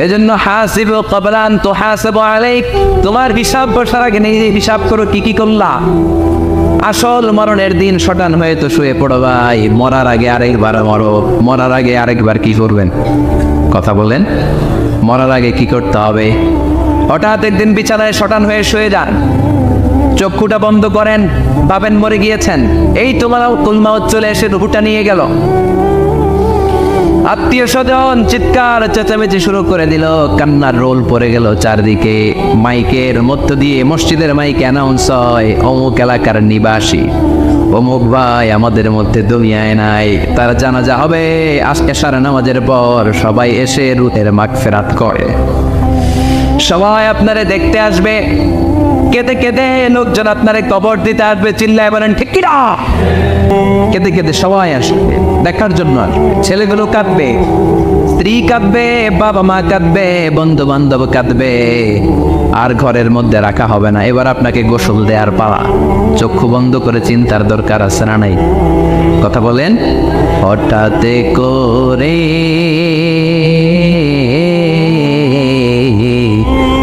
এজন্য হাসিবু ক্বাবলা আন তুহাসাবু আলাইক, তোমার হিসাব বসার আগে নিজে হিসাব করো কি কি করলা। আসল মরণের দিন শটান হয়ে তো শুয়ে পড়ো ভাই, মরার আগে আরেকবার মরো, মরার আগে আরেকবার কি করবেন কথা বলেন, মরার আগে কি করতে হবে? হঠাৎ একদিন বিছানায় শটান হয়ে শুয়ে যান, চক্ষুটা বন্ধ করেন, ভাবেন মরে গিয়েছেন, এই তোমার কুলমাউত চলে এসে রুহুটা নিয়ে গেল। আত্মীয় স্বজন চিৎকার চেঁচামেচি শুরু করে দিল, কান্নার রোল পড়ে গেল চারদিকে। মাইকের মধ্য দিয়ে, মসজিদের মাইকে অ্যানাউন্স হয়, অমুক এলাকার নিবাসী অমুক ভাই আমাদের মধ্যে দুনিয়ায় নাই, তার জানাজা হবে আজকে এশার নামাজের পর। সবাই এসে রুহের মাগফিরাত করে, সবাই আপনারে দেখতে আসবে, কেঁদে কেঁদে লোকজন আপনারে কবর দিতে আসবে, চিল্লায় বলেন ঠিক কি না? কেঁদে কেঁদে সবাই আসবে দেখার জন্য আসবে। ছেলেগুলো কাঁদবে, স্ত্রী কাঁদবে, বাবা মা কাঁদবে, বন্ধু বান্ধব কাঁদবে, আর ঘরের মধ্যে রাখা হবে না। এবার আপনাকে গোসল দেওয়ার পালা, চক্ষু বন্ধ করে চিন্তার দরকার আছে না নাই কথা বলেন। হঠাৎ করে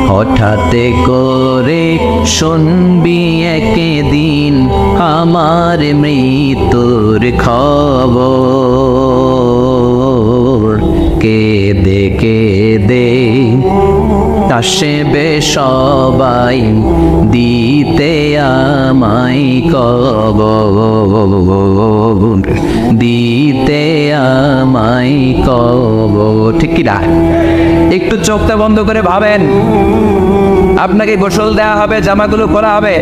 হঠাৎ করে শুনবি একদিন আমার মৃত্যুর খবর, কেঁদে কেঁদে আসবে সবাই দিতে আমায় কবর, দিতে আমায় কবর। ঠিক কি না? একটু চোখটা বন্ধ করে ভাবেন, আপনাকে গোসল দেওয়া হবে, জামাগুলো খোলা হবে,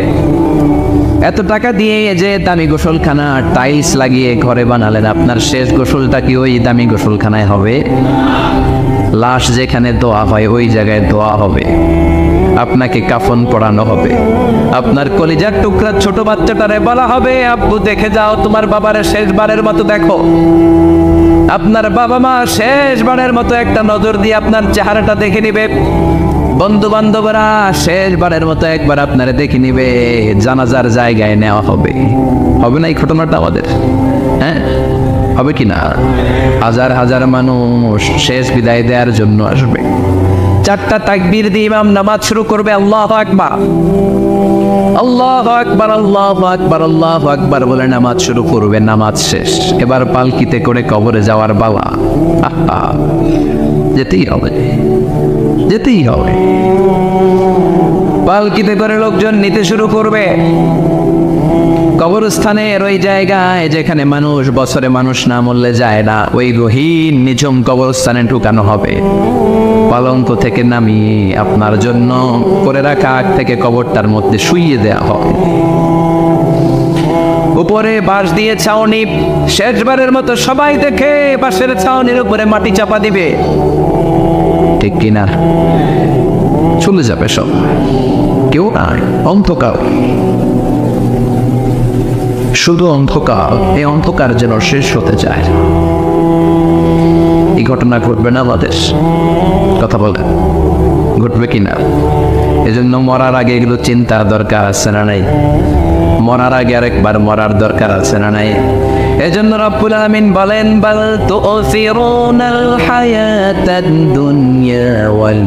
এত টাকা দিয়ে যে দামি গোসলখানা টাইলস লাগিয়ে ঘরে বানালেন, আপনার শেষ গোসলটা কি ওই দামি গোসলখানায় হবে? লাশ যেখানে দোয়া হয় ওই জায়গায় দোয়া হবে, আপনাকে কাফন পরানো হবে, আপনার কলিজার টুকরা ছোট বাচ্চাটারে বলা হবে আব্বু দেখে যাও তোমার বাবারে শেষবারের মতো দেখো। আপনার বাবা মা শেষবারের মতো একটা নজর দিয়ে আপনার চেহারাটা দেখে নিবে, বন্ধু বান্ধবরা শেষবারের মতো একবার আপনারে দেখে নিবে, জানাজার জায়গায় নেওয়া হবে। হবে না এই ঘটনাটা আমাদের? হ্যাঁ হবে কি না? হাজার হাজার মানুষ শেষ বিদায় দেওয়ার জন্য আসবে। চারটা তাকবীর দিয়ে ইমাম নামাজ শুরু করবে, আল্লাহু আকবার, আল্লাহু আকবার, আল্লাহু আকবার, আল্লাহু আকবার বলে নামাজ শুরু করবে। নামাজ শেষ, এবার পালকিতে করে কবরে যাওয়ার বাবা। যেতেই হবে, যেতেই হবে। পালকিতে করে লোকজন নিতে শুরু করবে কবরস্থানের ওই জায়গায় যেখানে মানুষ বছরে মানুষ না মরলে যায় না, ওই গহীন নিঝুম কবরস্থানে ঢুকানো হবে। পালঙ্ক থেকে নামিয়ে আপনার জন্য করে রাখা আগ থেকে কবরটার মধ্যে শুইয়ে দেয়া হবে। উপরে বাঁশ দিয়ে ছাউনি, শেষবারের মতো সবাই দেখে বাঁশের ছাউনির উপরে মাটি চাপা দিবে। ঠিক কিনা? চলে যাবে সব, কেউ নাই, অন্ধকার, শুধু অন্ধকার। এই অন্ধকার যেন শেষ হতে চায়। এই ঘটনা ঘটবে না আমাদের কথা বলে, ঘটবে কিনা? এজন্য মরার আগে এগুলো চিন্তার দরকার আছে না নাই? মরার আগে আরেকবার মরার দরকার আছে না নাই? এজন্য রব্বুল আলামিন বলেন, বাল তুসিরুনাল হায়াতাদ দুনিয়া ওয়াল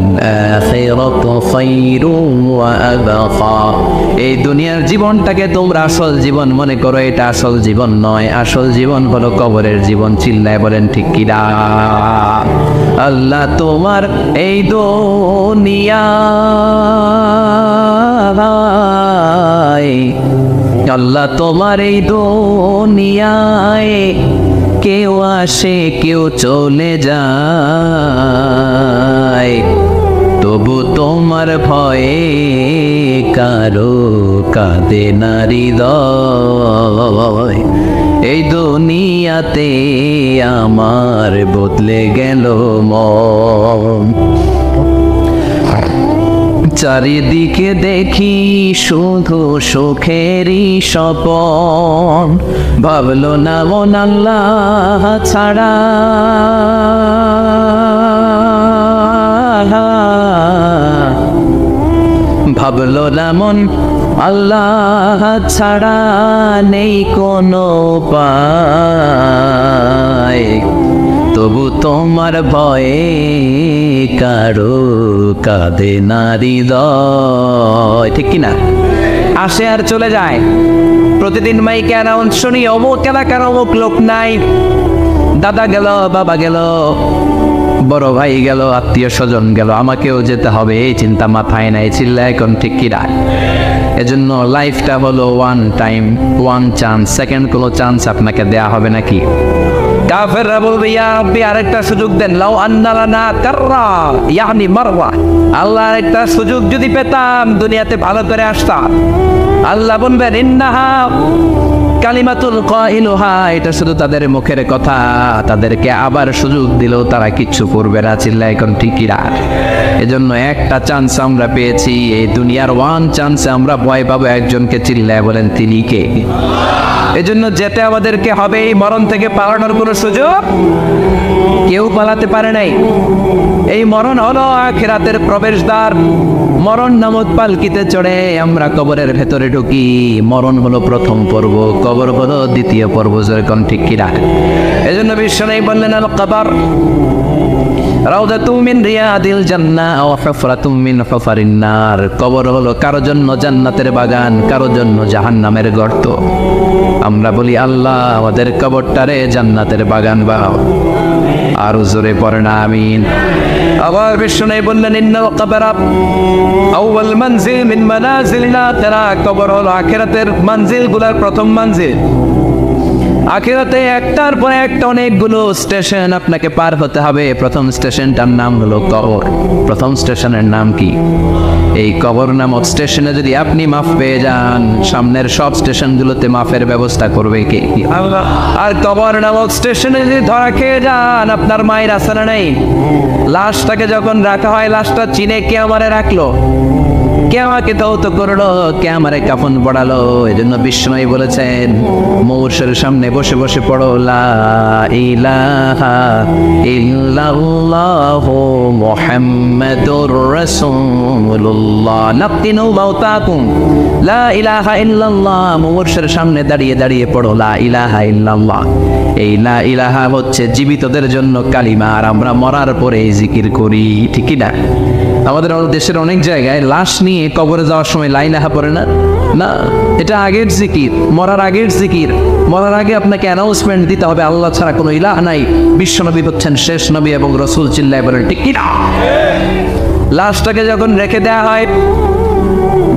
আখিরাতু খায়রুন ওয়া আবকা। এই দুনিয়ার জীবনটাকে তোমরা আসল জীবন মনে করো, এটা আসল জীবন নয়। আসল জীবন হলো কবরের জীবন। চিল্লায় বলেন ঠিক কি না? আল্লাহ তোমার এই দুনিয়া, আল্লাহ তোমার এই দুনিয়ায় কেউ আসে কেউ চলে যায়, তবু তোমার ভয়ে কারো কাঁদে না হৃদয়। এই দুনিয়াতে আমার বদলে গেল মন, চারিদিকে দেখি শুধু সুখেরই স্বপন। ভাবলো না মন আল্লাহ ছাড়া, ভাবলো না মন আল্লাহ ছাড়া নেই কোনো উপায়। তবু তোমার ভয়ে কারো কাঁদে না হৃদয়, ঠিক কিনা? আসে আর চলে যায়। প্রতিদিন মাইকে অ্যানাউন্স শুনি, অমুক এলাকার অমুক লোক নাই, দাদা গেল, বাবা গেল, বড় ভাই গেল, আত্মীয় স্বজন গেল, আমাকেও যেতে হবে, এই চিন্তা মাথায় নাই, চিল্লা এখন, ঠিক কিনা? এজন্য লাইফটা হলো one time, one chance, second কোনো চান্স আপনাকে দেয়া হবে নাকি? কাফেররা বলবে, ইয়া রাব্বি আরেকটা সুযোগ দেন, লাউ আন্না লানা কাররা ইয়ানি মাররা, আল্লাহ আরেকটা সুযোগ যদি পেতাম দুনিয়াতে ভালো করে আসতাম। আল্লাহ বলবেন, ইন্নাহা কালিমাতুল কাইলুহা, এটা শুধু তাদের মুখের কথা, তাদেরকে আবার সুযোগ দিলেও তারা কিচ্ছু করবে না, চিল্লা এখন, ঠিক কিনা? এজন্য একটা চান্স আমরা পেয়েছি, এই দুনিয়ার ওয়ান চান্সে আমরা ভয় পাবো একজনকে, চিল্লায় বলেন তিনি কে? এজন্য যেতে আমাদেরকে হবে, এই মরণ থেকে পালানোর কোনো সুযোগ কেউ পালাতে পারে নাই। এই মরণ হলো আখিরাতের প্রবেশদ্বার। মরণ নামক পালকিতে চড়ে আমরা কবরের ভেতরে ঢুকি। মরণ হলো প্রথম পর্ব, কবর হলো দ্বিতীয় পর্ব, যেরকম, ঠিক কিনা? এজন্য বিশ্বনবী বললেন, আল কবর রাউদাতুম মিন রিয়াদিল জান্নাহ ওয়া হুফরাতুম মিন হুফারিন নার, কবর হলো কারো জন্য জান্নাতের বাগান, কারো জন্য জাহান্নামের গর্ত। আমরা বলি, আল্লাহ আমাদের কবরটারে জান্নাতের বাগান বানাও। আর জোরে পড়েন আমিন। আবার বিশ্বনবী বললেন, ইন্নাল কবরা আউয়াল মানজিল মিন মানাজিলিল আখিরা, কবর হলো আখিরাতের মানজিলগুলোর প্রথম মানজিল। আখিরাতে একটার পর একটা অনেকগুলো স্টেশন আপনাকে পার হতে হবে। প্রথম স্টেশনটার নাম হলো কবর। প্রথম স্টেশনের নাম কি? এই কবর নামক স্টেশনে যদি আপনি মাফ পেয়ে যান, সামনের সব স্টেশনগুলোতে মাফের ব্যবস্থা করবে কে? আল্লাহ। আর কবর নামক স্টেশনে যদি ধরা খেয়ে যান, আপনার মায়ের আসানা নেই। লাশটাকে যখন রাখা হয়, লাশটা চিনে কে আমারে রাখলো, কে আমাকে ধৌত করলো, কে আমারে কাফন পড়ালো। এজন্য বিশ্বনবী বলেছেন, মৌরশের সামনে বসে বসে পড়ো, লা ইলাহা ইল্লাল্লাহু মুহাম্মাদুর রাসূলুল্লাহ নাফতিনু মাউতাকুম, লা ইলাহা ইল্লাল্লাহ। মৌরশের সামনে দাঁড়িয়ে দাঁড়িয়ে পড়ো, লা ইলাহা ইল্লাল্লাহ। এই লা ইলাহা হচ্ছে জীবিতদের জন্য কালিমা, আর আমরা মরার পরে এই জিকির করি, ঠিক কি না? আমাদের দেশের অনেক জায়গায় লাশ নিয়ে কবরে যাওয়ার সময় লা ইলাহা পড়ে না, না, এটা আগের জিকির, মরার আগের জিকির। মরার আগে আপনাকে অ্যানাউন্সমেন্ট দিতে হবে, আল্লাহ ছাড়া কোনো ইলাহ নাই, বিশ্বনবী হচ্ছেন শেষ নবী এবং রাসূল, চিল্লায় বলেন ঠিক কি না? লাশটাকে যখন রেখে দেয়া হয়,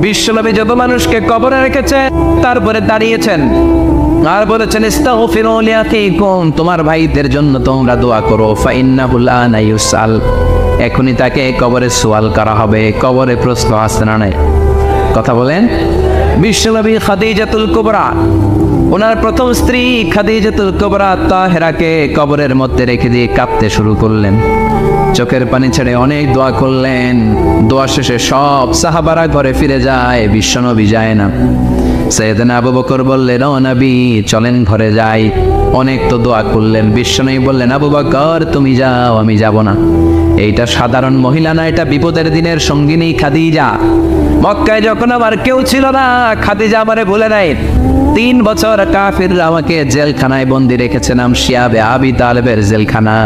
বিশ্বনবী যত মানুষকে কবরে রেখেছে, তারপরে দাঁড়িয়েছেন আর বলেছেন, ইস্তাগফিরু লিআখিকুম, তোমার ভাইদের জন্য তোমরা দোয়া করো, ফাইন্নাহু আনা ইউসাল, এখনই তাকে কবরে সওয়াল করা হবে। কবরে প্রশ্ন আসছে না নাই? কথা বলেন। বিশ্বনবী খাদিজাতুল কুবরা, ওনার প্রথম স্ত্রী খাদিজাতুল কুবরা তাহেরাকে কবরের মধ্যে রেখে দিয়ে কাঁদতে শুরু করলেন, চোখের পানি ছেড়ে অনেক দোয়া করলেন। দোয়া শেষে সব সাহাবারা ঘরে ফিরে যায়, বিশ্বনবী যায় না। সাইয়েদনা আবু বকর বললেন, ও নবী চলেন ঘরে যাই, অনেক তো দোয়া করলেন। বিশ্বনবী বললেন, আবু বকর তুমি যাও, আমি যাব না। এইটা সাধারণ মহিলা না, এটা বিপদের দিনের সঙ্গিনী খাদিজা। মক্কায় যখন আমার কেউ ছিল না, খাদিজা আমারে ভুলে নাই। 3 বছর কাফিররা আমাকে জেলখানায় বন্দি রেখেছে, নাম শিয়াবে আবি তালেবের জেলখানা।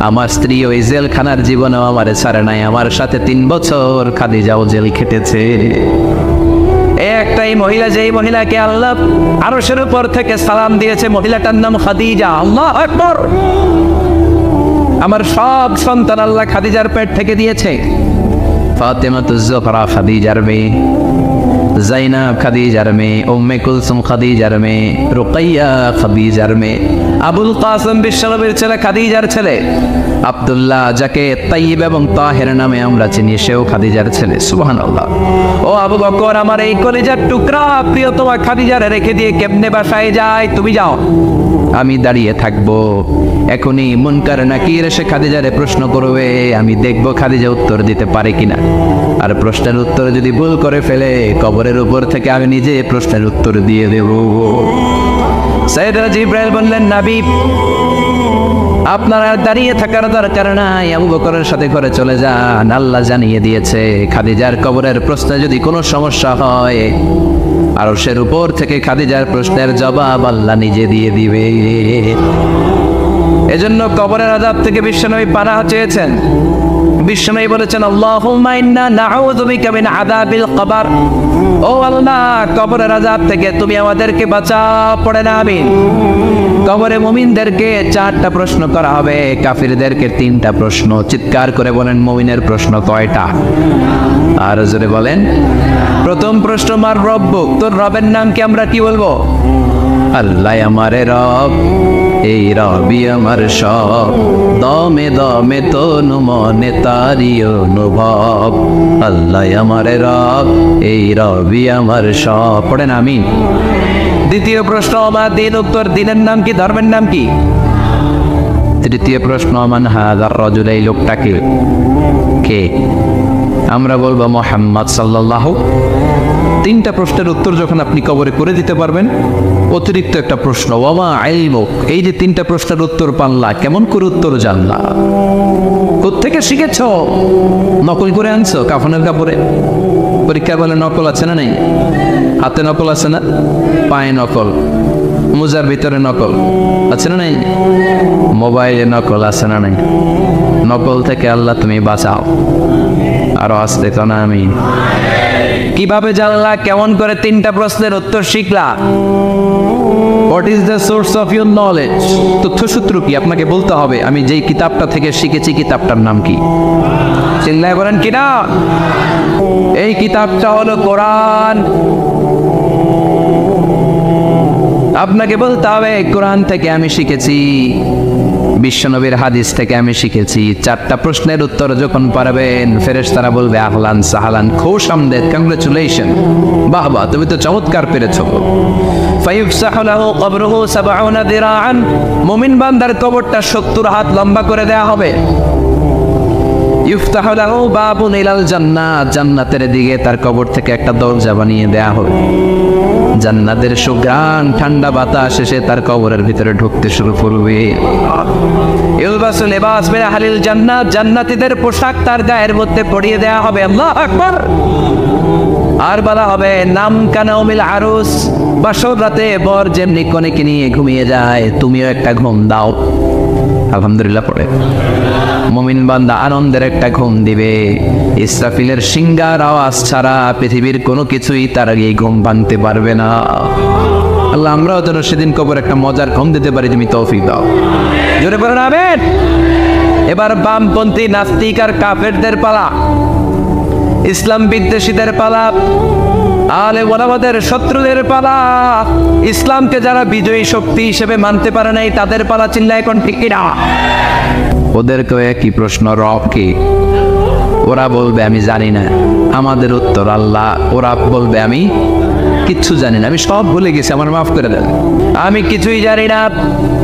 আমার স্ত্রী ওই জেলখানার জীবনেও আমারে ছাড়ে নাই, আমার সাথে 3 বছর খাদিজাও জেল খেটেছে। একটাই মহিলা, যেই মহিলাকে আল্লাহ আরশের উপর থেকে সালাম দিয়েছে, মহিলাটার নাম খাদিজা। আল্লাহু আকবার। আমার সব সন্তান আল্লাহ খাদিজার পেট থেকে দিয়েছে। ফাতেমাতুজ জোহরা খাদিজার মেয়ে, জাইনাব খাদিজার মেয়ে, উম্মে কুলসুম খাদিজার মেয়ে, রুকাইয়া খাদিজার মেয়ে, আবুল কাসেম বিশ্বনবীর ছেলে খাদিজার ছেলে, আব্দুল্লাহ যাকে তাইয়্যিব এবং তাহের নামে আমরা চিনি, সেও খাদিজার ছেলে। সুবহানাল্লাহ। ও আবু বকর, আমার এই কলিজার টুকরা প্রিয়তমা খাদিজারে রেখে দিয়ে কেমনে বাসায় যায়? তুমি যাও, আমি দাঁড়িয়ে থাকবো। এখনই মুনকার নাকির এসে খাদিজারে প্রশ্ন করবে, আমি দেখবো খাদিজা উত্তর দিতে পারে কিনা। আর প্রশ্নের উত্তর যদি ভুল করে ফেলে, কবরের উপর থেকে আমি নিজে প্রশ্নের উত্তর দিয়ে দেব। সাইয়েদনা জিবরাইল বললেন, নবী আপনার আর দাঁড়িয়ে থাকার দরকার নাই, আবু বকরের সাথে ঘরে চলে যান। আল্লাহ জানিয়ে দিয়েছে, খাদিজার কবরের প্রশ্নে যদি কোনো সমস্যা হয়, আরশের উপর থেকে খাদিজার প্রশ্নের জবাব আল্লাহ নিজে দিয়ে দিবে। এজন্য কবরের আযাব থেকে বিশ্বনবী পানাহ চেয়েছেন। বিশ্বনবী বলেছেন, আল্লাহুম্মা ইন্না নাউযু বিকা মিন আযাবিল কবর। ও আল্লাহ, কবরের আযাব থেকে তুমি আমাদেরকে বাঁচাও। পড়েন আমিন। কবরে মুমিনদেরকে 4টা প্রশ্ন করা হবে, কাফিরদেরকে 3টা প্রশ্ন। চিৎকার করে বলেন, মুমিনের প্রশ্ন কয়টা? আর জোরে বলেন। প্রথম প্রশ্ন, মার রব্বুক, তোর রবের নাম কি? আমরা কি বলবো? আল্লাহ আমারে রব, এই রবি আমার সব, দমে দমে তনু মনে তারি অনুভব। আল্লাহ আমারে রব, এই রবি আমার সব। পড়েন আমিন। দ্বিতীয় প্রশ্ন, আমার দিন, উত্তর দিনের নাম কি? ধর্মের নাম কি? তৃতীয় প্রশ্ন, মান হাযার রাজুল, এই লোকটাকে কে? আমরা বলবো মুহাম্মদ সাল্লাল্লাহু। 3টা প্রশ্নের উত্তর যখন আপনি কবরে করে দিতে পারবেন, অতিরিক্ত একটা প্রশ্ন, ওয়ামা ইলমুক, এই যে 3টা প্রশ্নের উত্তর পাল্লা, কেমন করে উত্তর জানলা? কোত্থেকে শিখেছো? নকল করে আনছো কাফনের কাপড়ে? পরীক্ষা বলে নকল আছে না নেই? হাতে নকল আছে না? পায়ে নকল, মোজার ভিতরে নকল আছে না নেই? মোবাইলে নকল আছে না নেই? নকল থেকে আল্লাহ তুমি বাঁচাও। আরো আসতে তো না আমি। কিভাবে জানলা? কেমন করে 3টা প্রশ্নের উত্তর শিখলা? What is the source of your knowledge? তথ্যসূত্র কি? আপনাকে বলতে হবে আমি যেই কিতাবটা থেকে শিখেছি কিতাবটার নাম কি? চিল্লায় বলেন কিনা? এই কিতাবটা হলো কোরআন। আপনাকে বলতে হবে কোরআন থেকে আমি শিখেছি, বিশ্বনবীর হাদিস থেকে আমি শিখেছি। 4টা প্রশ্নের উত্তর যখন পারবেন, ফেরেশতারা বলবে আহলান সাহলান, খুশ আমদেদ, কংগ্রেচুলেশন, বাহ বাহ, তুমি তো চমৎকার পেরেছো। ফায়ুফসাহু লাহু কবরুহু 70 দিরাআন, মুমিন বান্দার কবরটা 70 হাত লম্বা করে দেয়া হবে। ইফতাহু লাহু বাবুন ইলাল জান্নাহ, জান্নাতের দিকে তার কবর থেকে একটা দরজা বানিয়ে দেয়া হবে। জান্নাতের সুঘ্রাণ ঠান্ডা বাতাস এসে তার কবরের ভিতরে ঢুকতে শুরু করবে। ইলবাসু লিবাস মিন আহলিল জান্নাত, জান্নাতীদের পোশাক তার গায়ের মধ্যে পরিয়ে দেয়া হবে। আল্লাহু আকবার। আর বলা হবে নাম কানাউমিল আরুস, বাসর রাতে বর যেমনি কনেকে নিয়ে ঘুমিয়ে যায়, তুমিও একটা ঘুম দাও। আলহামদুলিল্লাহ পড়ে মুমিন বান্দা আনন্দের একটা ঘুম দিবে। ইসরাফিলের সিংগার আওয়াজ ছাড়া পৃথিবীর কোনো কিছুই তার এই ঘুম ভাঙতে পারবে না। আল্লাহ আমরাও যেন সেদিন কবর একটা মজার ঘুম দিতে পারি, তুমি তৌফিক দাও। জোরে বলেন আমিন। এবার বামপন্থী নাস্তিক আর কাফেরদের পালা, ইসলাম বিদ্বেষীদের পালা, আলে ওলামাদের শত্রুদের পালা, ইসলামকে যারা বিজয়ী শক্তি হিসেবে মানতে পারে নাই তাদের পালা। চিল্লায় এখন ঠিক কিনা? ওদেরকেও একই প্রশ্ন, রব কি? ওরা বলবে আমি জানি না। আমাদের উত্তর আল্লাহ। ওরা বলবে আমি কিচ্ছু জানি না, আমি সব ভুলে গেছি, আমার মাফ করে দেন, আমি কিছুই জানি না।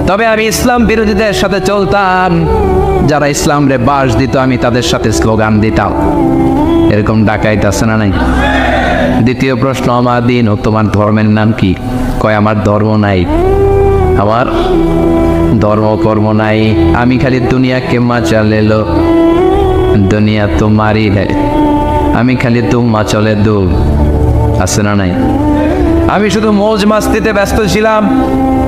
তবে আমি ইসলাম বিরোধীদের সাথে চলতাম, যারা ইসলাম রে বাস দিত আমি তাদের সাথে স্লোগান দিতাম। এরকম ডাকাইত আছে না নাই? দ্বিতীয় প্রশ্ন, আমার দিন ও তোমার ধর্মের নাম কি? কয় আমার ধর্ম নাই, আমার ধর্ম কর্ম নাই, আমি খালি দুনিয়াকে মাচালে লো, দুনিয়া তোমারই है, আমি খালি তুম্মা চলে দু। আছে না নাই? আমি শুধু মৌজ মাস্তিতে ব্যস্ত ছিলাম,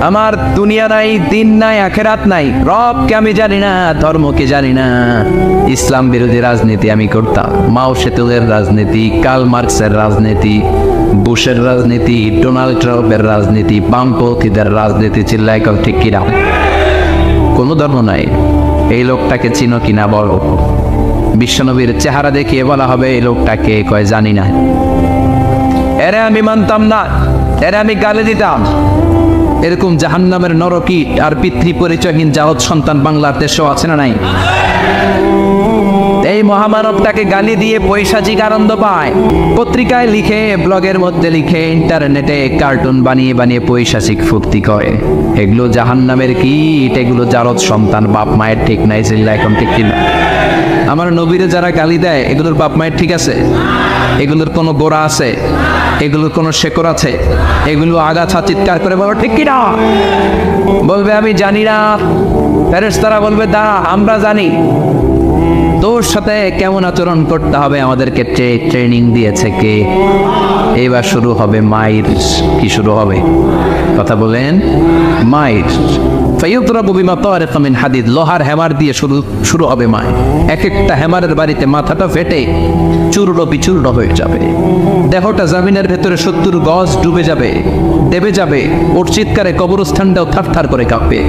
আমার দুনিয়া নাই, দিন নাই, আখেরাত নাই, রবকে আমি জানি না, ধর্মকে জানি না। ইসলাম বিরোধী রাজনীতি আমি করতাম, মাও সেতুলের রাজনীতি, কার্ল মার্কসের রাজনীতি, বুশের রাজনীতি, ডোনাল্ড ট্রাম্পের রাজনীতি, বামপন্থীদের রাজনীতি। চিল্লায় কল ঠিক কিনা? কোনো ধর্ম নাই। এই লোকটাকে চিনো কিনা বলো? বিশ্বনবীর চেহারা দেখিয়ে বলা হবে এই লোকটাকে, কয় জানি না। এরে আমি মানতাম না, এরে আমি গালি দিতাম। এরকম জাহান্নামের নরকীট আর পিতৃ পরিচয়হীন জাহদ সন্তান বাংলার দেশেও আছে না নাই? এই মহামানবটাকে গালি দিয়ে পৈশাচিক আনন্দ পায়। পত্রিকায় লিখে, ব্লগের মধ্যে লিখে, ইন্টারনেটে কার্টুন বানিয়ে বানিয়ে পৈশাচিক ফুর্তি করে। এগুলো জাহান্নামের কীট, এগুলো জারদ সন্তান, বাপ মায়ের ঠিক নাই। চিল্লা এখন ঠিক কিনা? আমার নবীরে যারা গালি দেয় এগুলোর বাপ মায়ের ঠিক আছে? এগুলোর কোনো গোড়া আছে? এগুলোর কোনো শেকড় আছে? এগুলো আগাছা চিৎকার করে বলো ঠিক কিনা? বলবে আমি জানি না। ফেরেশতারা বলবে দাঁড়া, আমরা জানি। তোর সাথে কেমন আচরণ করতে হবে আমাদেরকে ট্রেনিং দিয়েছে কে? এবার শুরু হবে মাইর। কি শুরু হবে? কথা বলেন। মাইর। ফায়ুতরাবু বিমাতারিক মিন হাদিদ, লোহার হ্যামার দিয়ে শুরু হবে মায়। এক একটা হ্যামারের বাড়িতে মাথাটা ফেটে চূর্ণ বিচূর্ণ হয়ে যাবে, দেহটা জামিনের ভেতরে 70 গজ ডুবে যাবে, দেবে যাবে। ওর চিৎকারে কবরস্থানটাও থারথার করে কাঁপবে।